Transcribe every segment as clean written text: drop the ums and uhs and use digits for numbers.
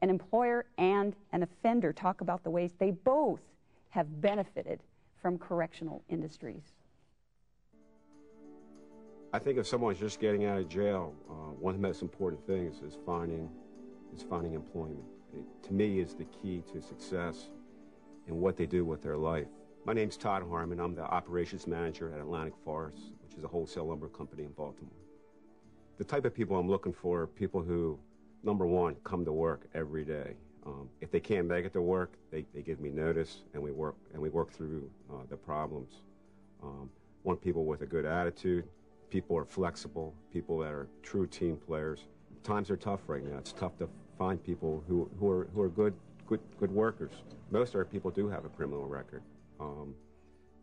An employer and an offender talk about the ways they both have benefited from correctional industries. I think if someone's just getting out of jail, one of the most important things is finding employment. It, to me, is the key to success in what they do with their life. My name's Todd Harmon. I'm the operations manager at Atlantic Forest, which is a wholesale lumber company in Baltimore. The type of people I'm looking for are people who, number one, come to work every day. If they can't make it to work, they give me notice, and we work through the problems. Want people with a good attitude. People are flexible. People that are true team players. Times are tough right now. It's tough to find people who are good workers. Most of our people do have a criminal record.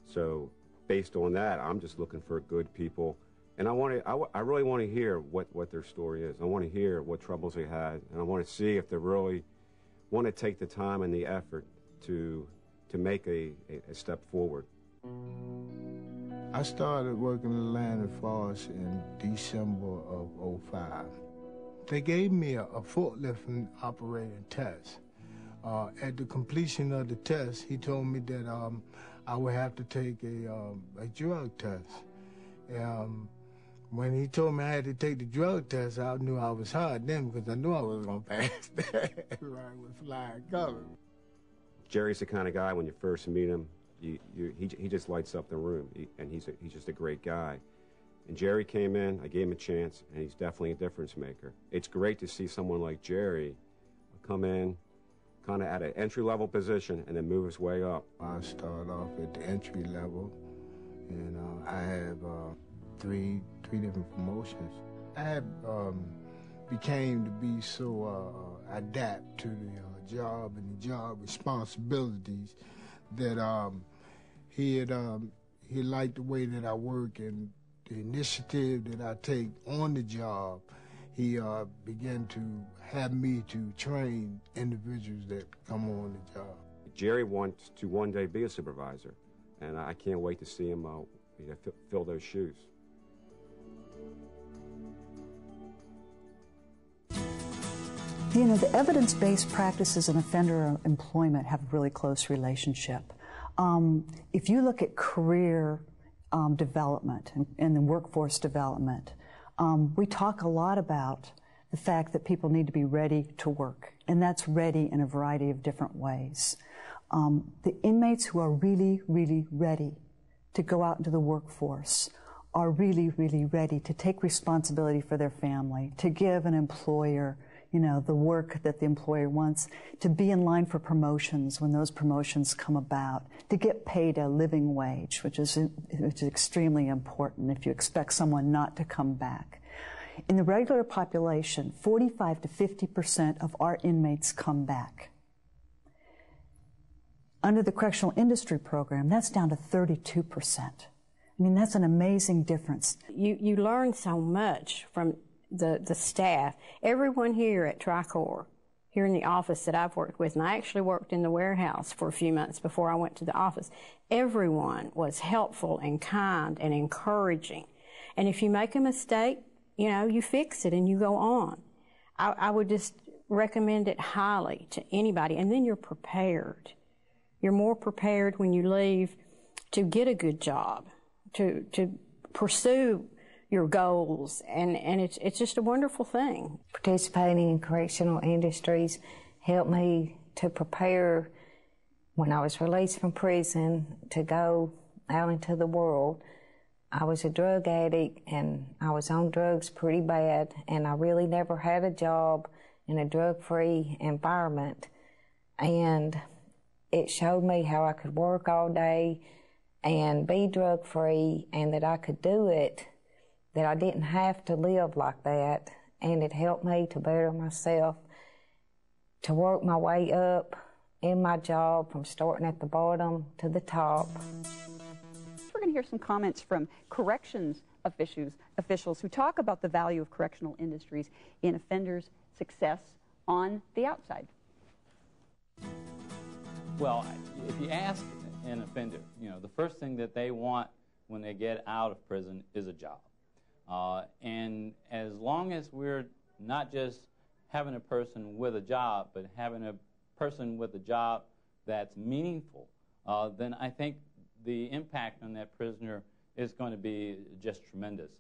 So based on that, I'm just looking for good people. And I really want to hear what their story is. I want to hear what troubles they had, and I want to see if they really want to take the time and the effort to make a step forward. I started working in Atlantic Forest in December of '05. They gave me a forklift operating test. At the completion of the test, he told me that I would have to take a drug test. When he told me I had to take the drug test, I knew I was hard then because I knew I was going to pass that right with flying colors. Jerry's the kind of guy, when you first meet him, he just lights up the room, and he's just a great guy. And Jerry came in, I gave him a chance, and he's definitely a difference maker. It's great to see someone like Jerry come in kind of at an entry-level position and then move his way up. I started off at the entry level, and I have three different promotions. I had became to be so adapt to the job and the job responsibilities that he liked the way that I work and the initiative that I take on the job. He began to have me to train individuals that come on the job. Jerry wants to one day be a supervisor, and I can't wait to see him fill those shoes. You know, the evidence-based practices in offender employment have a really close relationship. If you look at career development and the workforce development, we talk a lot about the fact that people need to be ready to work, and that's ready in a variety of different ways. The inmates who are really, really ready to go out into the workforce are really, really ready to take responsibility for their family, to give an employer, you know, the work that the employer wants, to be in line for promotions when those promotions come about, to get paid a living wage, which is extremely important if you expect someone not to come back. In the regular population, 45 to 50% of our inmates come back. Under the correctional industry program, that's down to 32%. I mean, that's an amazing difference. You learn so much from the staff. Everyone here at Tricor, here in the office that I've worked with, and I actually worked in the warehouse for a few months before I went to the office, everyone was helpful and kind and encouraging. And if you make a mistake, you know, you fix it and you go on. I would just recommend it highly to anybody, and then you're prepared. You're more prepared when you leave to get a good job, to pursue your goals, and it's just a wonderful thing. Participating in correctional industries helped me to prepare when I was released from prison to go out into the world. I was a drug addict, and I was on drugs pretty bad, and I really never had a job in a drug-free environment. And it showed me how I could work all day and be drug-free, and that I could do it, that I didn't have to live like that. And it helped me to better myself, to work my way up in my job from starting at the bottom to the top. We're going to hear some comments from corrections officials who talk about the value of correctional industries in offenders' success on the outside. Well, if you ask an offender, you know, the first thing that they want when they get out of prison is a job. And as long as we're not just having a person with a job, but having a person with a job that's meaningful, then I think the impact on that prisoner is going to be just tremendous.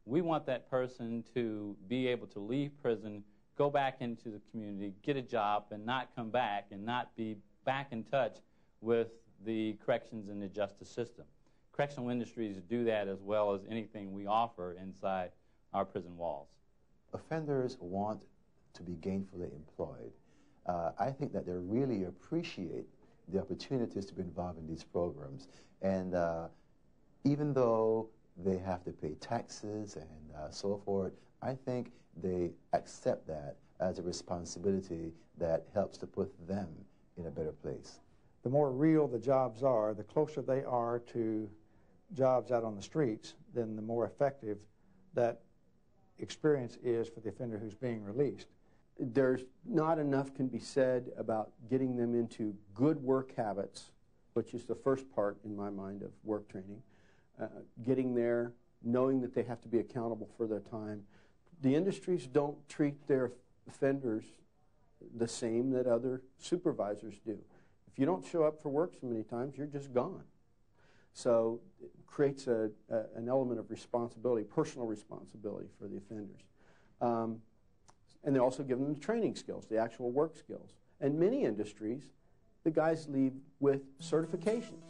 We want that person to be able to leave prison, go back into the community, get a job, and not come back and not be back in touch with the corrections and the justice system. Correctional industries do that as well as anything we offer inside our prison walls. Offenders want to be gainfully employed. I think that they really appreciate the opportunities to be involved in these programs. And even though they have to pay taxes and so forth, I think they accept that as a responsibility that helps to put them in a better place. The more real the jobs are, the closer they are to jobs out on the streets, then the more effective that experience is for the offender who's being released. There's not enough can be said about getting them into good work habits, which is the first part in my mind of work training. Getting there, knowing that they have to be accountable for their time. The industries don't treat their offenders the same that other supervisors do. If you don't show up for work so many times, you're just gone. So it creates an element of responsibility, personal responsibility for the offenders. And they also give them the training skills, the actual work skills. And many industries, the guys leave with certifications.